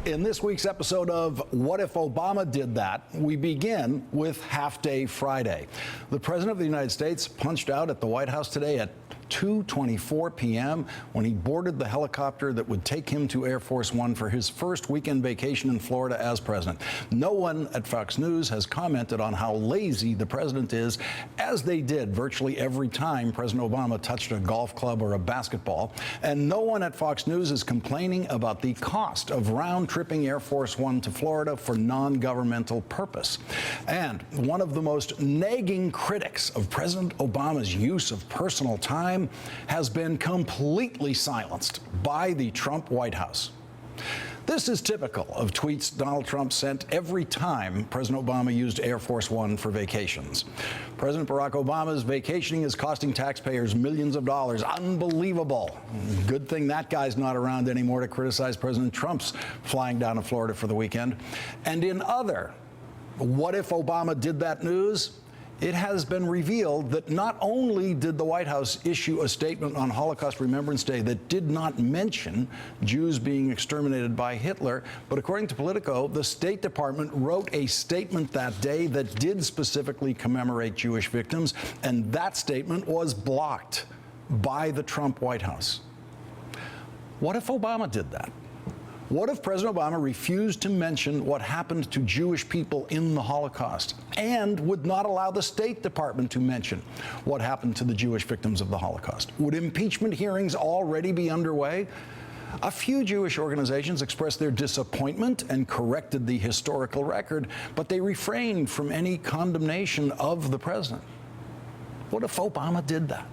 In this week's episode of What If Obama Did That, we begin with Half Day Friday. The President of the United States punched out at the White House today at 2:24 p.m. when he boarded the helicopter that would take him to Air Force One for his first weekend vacation in Florida as president. No one at Fox News has commented on how lazy the president is, as they did virtually every time President Obama touched a golf club or a basketball. And no one at Fox News is complaining about the cost of round-tripping Air Force One to Florida for non-governmental purpose. And one of the most nagging critics of President Obama's use of personal time has been completely silenced by the Trump White House. This is typical of tweets Donald Trump sent every time President Obama used Air Force One for vacations. President Barack Obama's vacationing is costing taxpayers millions of dollars. Unbelievable. Good thing that guy's not around anymore to criticize President Trump's flying down to Florida for the weekend. And in other What If Obama Did That news, it has been revealed that not only did the White House issue a statement on Holocaust Remembrance Day that did not mention Jews being exterminated by Hitler, but according to Politico, the State Department wrote a statement that day that did specifically commemorate Jewish victims, and that statement was blocked by the Trump White House. What if Obama did that? What if President Obama refused to mention what happened to Jewish people in the Holocaust and would not allow the State Department to mention what happened to the Jewish victims of the Holocaust? Would impeachment hearings already be underway? A few Jewish organizations expressed their disappointment and corrected the historical record, but they refrained from any condemnation of the president. What if Obama did that?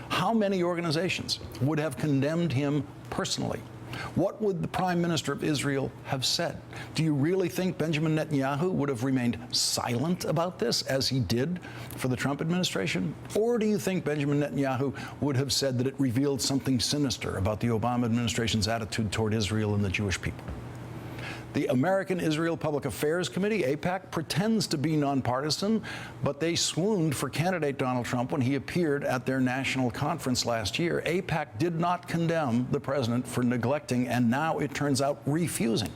How many organizations would have condemned him personally? What would the Prime Minister of Israel have said? Do you really think Benjamin Netanyahu would have remained silent about this, as he did for the Trump administration? Or do you think Benjamin Netanyahu would have said that it revealed something sinister about the Obama administration's attitude toward Israel and the Jewish people? The American Israel Public Affairs Committee, AIPAC, pretends to be nonpartisan, but they swooned for candidate Donald Trump when he appeared at their national conference last year. AIPAC did not condemn the president for neglecting, and now it turns out refusing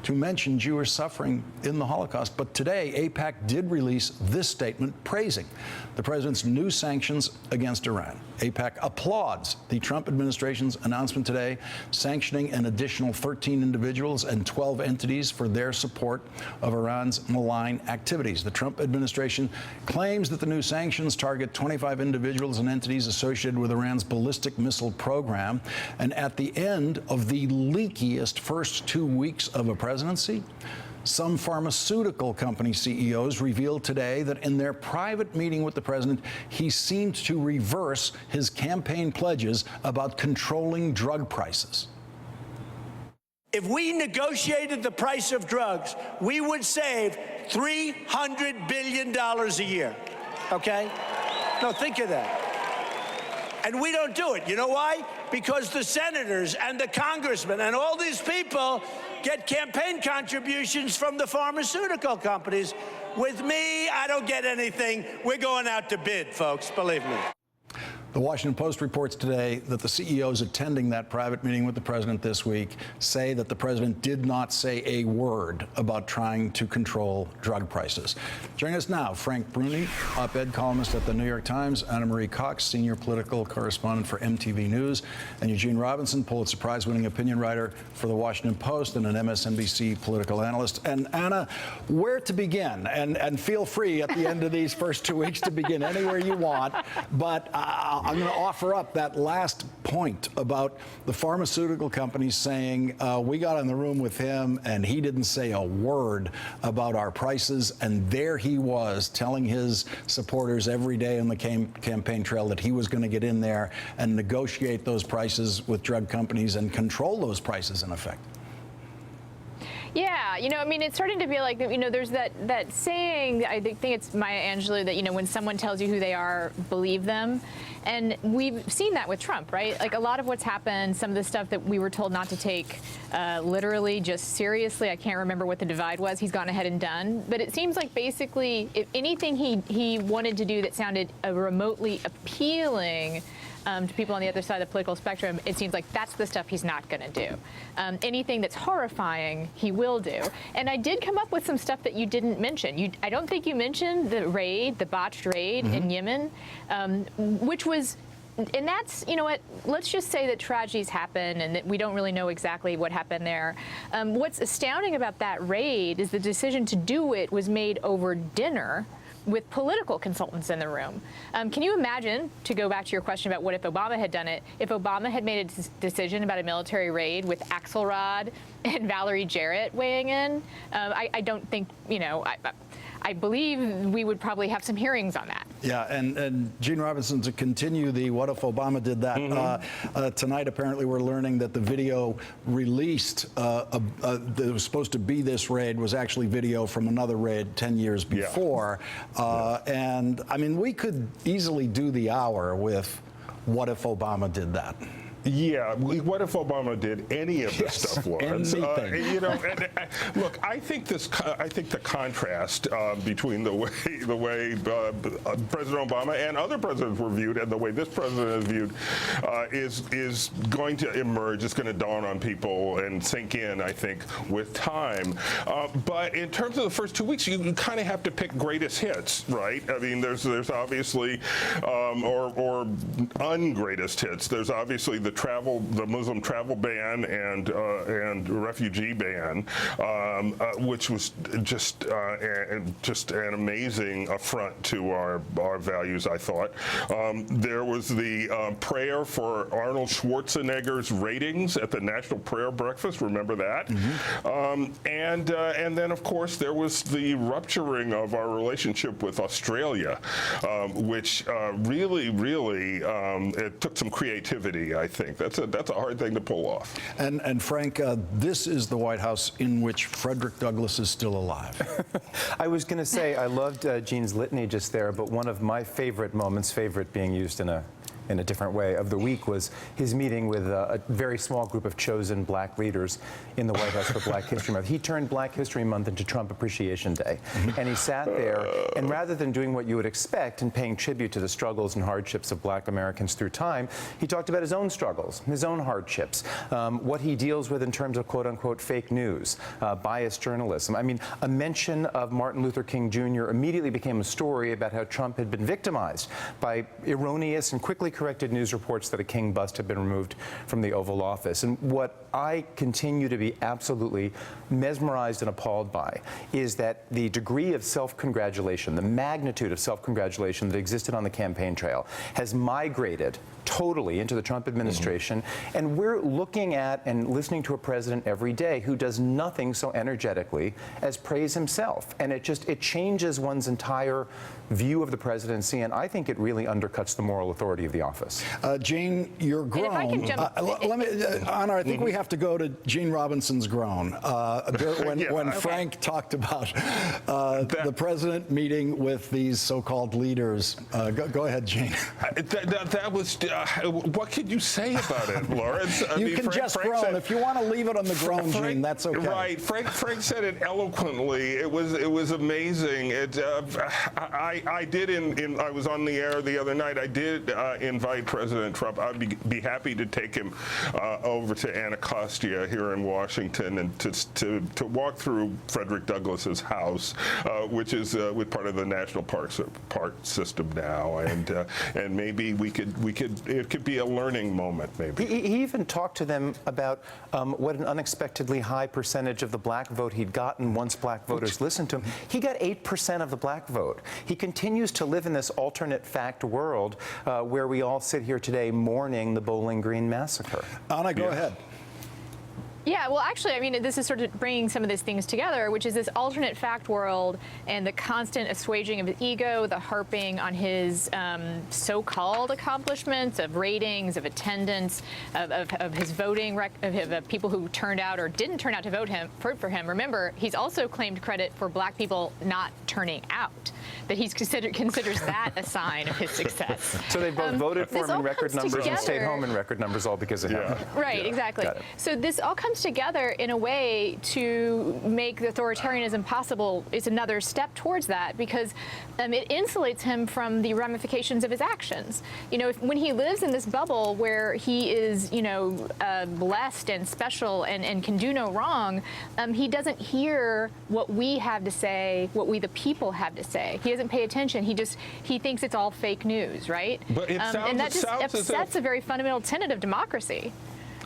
to mention Jewish suffering in the Holocaust. But today, AIPAC did release this statement praising the president's new sanctions against Iran. AIPAC applauds the Trump administration's announcement today sanctioning an additional 13 individuals and 12 entities for their support of Iran's malign activities. The Trump administration claims that the new sanctions target 25 individuals and entities associated with Iran's ballistic missile program. And at the end of the leakiest first 2 weeks of a presidency, some pharmaceutical company CEOs revealed today that in their private meeting with the president, he seemed to reverse his campaign pledges about controlling drug prices. If we negotiated the price of drugs, we would save $300 billion a year, okay? No, think of that. And we don't do it. You know why? Because the senators and the congressmen and all these people get campaign contributions from the pharmaceutical companies. With me, I don't get anything. We're going out to bid, folks, believe me. The Washington Post reports today that the CEOs attending that private meeting with the president this week say that the president did not say a word about trying to control drug prices. Joining us now, Frank Bruni, op-ed columnist at the New York Times, Marie Cox, senior political correspondent for MTV News, and Eugene Robinson, Pulitzer Prize-winning opinion writer for the Washington Post and an MSNBC political analyst. And Anna, where to begin? And feel free at the end of these first 2 weeks to begin anywhere you want, but I'm going to offer up that last point about the pharmaceutical companies saying, we got in the room with him and he didn't say a word about our prices. And there he was telling his supporters every day on the campaign trail that he was going to get in there and negotiate those prices with drug companies and control those prices in effect. Yeah, you know, I mean, it's starting to be like, you know, there's that saying, I think it's Maya Angelou, that, you know, when someone tells you who they are, believe them. And we've seen that with Trump, right? Like a lot of what's happened, some of the stuff that we were told not to take literally, just seriously, I can't remember what the divide was, he's gone ahead and done. But it seems like basically if anything he wanted to do that sounded remotely appealing, to people on the other side of the political spectrum, it seems like that's the stuff he's not going to do. Anything that's horrifying, he will do. And I did come up with some stuff that you didn't mention. I don't think you mentioned the botched raid in Yemen, which was. And that's, you know what, let's just say that tragedies happen and that we don't really know exactly what happened there. What's astounding about that raid is the decision to do it was made over dinner with political consultants in the room. Can you imagine, to go back to your question about what if Obama had done it, if Obama had made a decision about a military raid with Axelrod and Valerie Jarrett weighing in? I don't think, you know, I believe we would probably have some hearings on that. Yeah, and Gene Robinson, to continue the what if Obama did that, tonight apparently we're learning that the video released that was supposed to be this raid was actually video from another raid 10 years before. And I mean, we could easily do the hour with what if Obama did that. Yeah, what if Obama did any of this stuff, Lawrence? You know, look, I think the contrast between the way President Obama and other presidents were viewed and the way this president is viewed is going to emerge. It's going to dawn on people and sink in, I think, with time. But in terms of the first 2 weeks, you kind of have to pick greatest hits, right? I mean, there's obviously or ungreatest hits. There's obviously the Muslim travel ban and refugee ban, which was just an amazing affront to our values, I thought. There was the prayer for Arnold Schwarzenegger's ratings at the National Prayer Breakfast. Remember that? And then, of course, there was the rupturing of our relationship with Australia, which really it took some creativity, I think. That's a hard thing to pull off. And Frank, this is the White House in which Frederick Douglass is still alive. I was going to say I loved Gene's litany just there, but one of my favorite moments, favorite being used in a different way, of the week was his meeting with a very small group of chosen black leaders in the White House for Black History Month. He turned Black History Month into Trump Appreciation Day. And he sat there, and rather than doing what you would expect and paying tribute to the struggles and hardships of black Americans through time, he talked about his own struggles, his own hardships, what he deals with in terms of quote-unquote fake news, biased journalism. I mean, a mention of Martin Luther King Jr. immediately became a story about how Trump had been victimized by erroneous and quickly corrected news reports that a King bust had been removed from the Oval Office. And what I continue to be absolutely mesmerized and appalled by is that the degree of self-congratulation, the magnitude of self-congratulation that existed on the campaign trail has migrated totally into the Trump administration. And we're looking at and listening to a president every day who does nothing so energetically as praise himself. And it changes one's entire view of the presidency, and I think it really undercuts the moral authority of the office. Gene, you're grown. Anna, I think we have to go to Gene Robinson's groan. When Frank talked about the president meeting with these so-called leaders. Go ahead, Gene. That was, what could you say about it, Lawrence? You can just groan. If you want to leave it on the groan, Gene, that's okay. Right. Frank said it eloquently. It was amazing. I was on the air the other night. I did invite President Trump. I'd be happy to take him over to Anacostia here in Washington and to walk through Frederick Douglass's house, which is with part of the national park system now, and maybe it could be a learning moment. Maybe he even talked to them about what an unexpectedly high percentage of the black vote he'd gotten once black voters listened to him. He got 8% of the black vote. He continues to live in this alternate fact world where we all sit here today mourning the Bowling Green massacre. Anna, go ahead. Yeah, well, actually, I mean, this is sort of bringing some of these things together, which is this alternate fact world and the constant assuaging of his ego, the harping on his so-called accomplishments of ratings, of attendance, of his voting, of people who turned out or didn't turn out to vote for him. Remember, he's also claimed credit for black people not turning out, that he considers that a sign of his success. So they both voted for him in record numbers and stayed home in record numbers all because of him. Right, exactly. So this all comes comes together in a way to make authoritarianism possible is another step towards that, because it insulates him from the ramifications of his actions. You know, when he lives in this bubble where he is, blessed and special and can do no wrong, he doesn't hear what we have to say, what we the people have to say. He doesn't pay attention. He thinks it's all fake news, right? But And that just upsets a very fundamental tenet of democracy.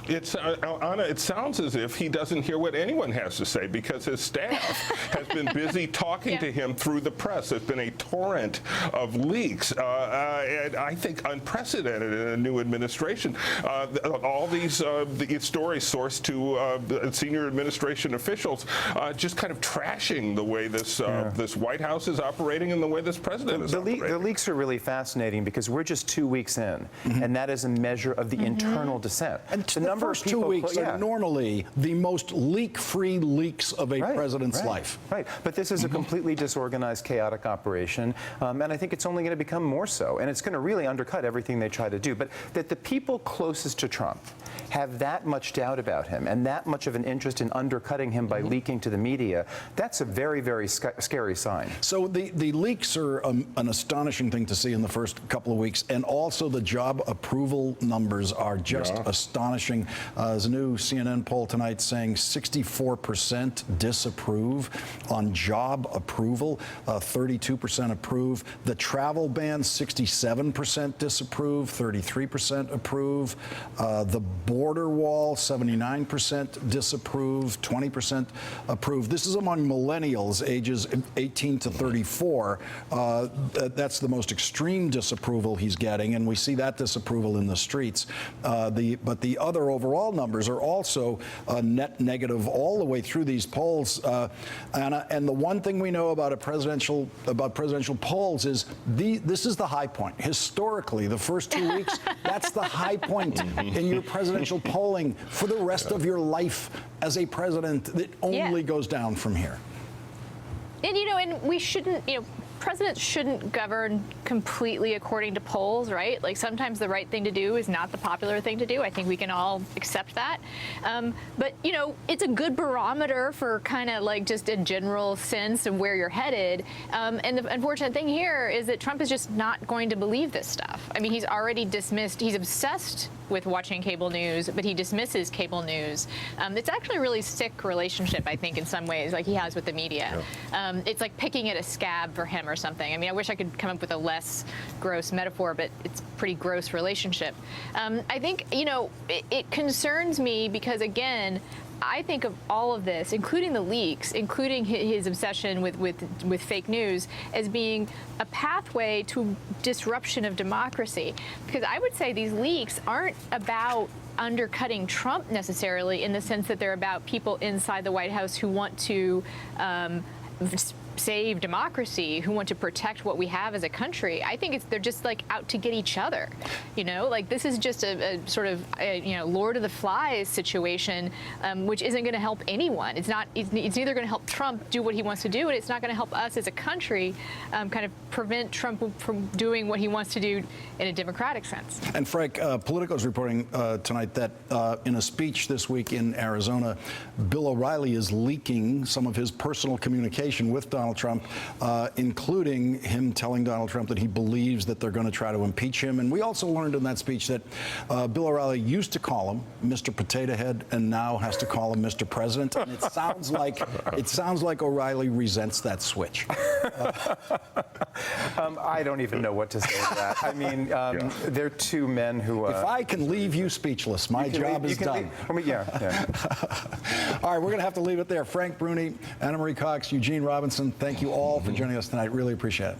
It's Anna, it sounds as if he doesn't hear what anyone has to say because his staff has been busy talking to him through the press. There's been a torrent of leaks, and I think unprecedented in a new administration. All these stories sourced to senior administration officials just kind of trashing the way this White House is operating and the way this president is operating. The leaks are really fascinating because we're just 2 weeks in, and that is a measure of the internal dissent. And the first 2 weeks are normally the most leak-free leaks of a president's life. Right, but this is a completely disorganized, chaotic operation, and I think it's only going to become more so, and it's going to really undercut everything they try to do. But that the people closest to Trump have that much doubt about him and that much of an interest in undercutting him by leaking to the media, that's a very, very scary sign. So the leaks are an astonishing thing to see in the first couple of weeks, and also the job approval numbers are just astonishing. There's a new CNN poll tonight saying 64% disapprove on job approval, 32% approve. The travel ban, 67% disapprove, 33% approve. The border wall, 79% disapprove, 20% approve. This is among millennials ages 18 to 34. That's the most extreme disapproval he's getting, and we see that disapproval in the streets. But the other overall numbers are also net negative all the way through these polls. And the one thing we know about presidential polls is this is the high point. Historically, the first 2 weeks, that's the high point in your presidential polling for the rest of your life as a president. It only goes down from here. And, and we shouldn't, presidents shouldn't govern completely according to polls, right? Like sometimes the right thing to do is not the popular thing to do. I think we can all accept that. But, it's a good barometer for kind of like just a general sense of where you're headed. And the unfortunate thing here is that Trump is just not going to believe this stuff. I mean, he's already dismissed, he's obsessed with watching cable news, but he dismisses cable news. It's actually a really sick relationship, I think, in some ways, like he has with the media. It's like picking at a scab for him or something. I mean, I wish I could come up with a less gross metaphor, but it's a pretty gross relationship. I think, it concerns me because, again, I think of all of this, including the leaks, including his obsession with fake news, as being a pathway to disruption of democracy. Because I would say these leaks aren't about undercutting Trump necessarily, in the sense that they're about people inside the White House who want to save democracy, who want to protect what we have as a country. I think they're just like out to get each other. Like this is just a sort of Lord of the Flies situation, which isn't going to help anyone. It's neither going to help Trump do what he wants to do, and it's not going to help us as a country kind of prevent Trump from doing what he wants to do in a democratic sense. And Frank, Politico is reporting tonight that in a speech this week in Arizona, Bill O'Reilly is leaking some of his personal communication with Donald Trump, including him telling Donald Trump that he believes that they're going to try to impeach him. And we also learned in that speech that Bill O'Reilly used to call him Mr. Potato Head and now has to call him Mr. President. And it sounds like O'Reilly resents that switch. I don't even know what to say to that. I mean, they're two men who... if I can leave you speechless, my job is done. All right, we're going to have to leave it there. Frank Bruni, Marie Cox, Eugene Robinson, thank you all for joining us tonight. Really appreciate it.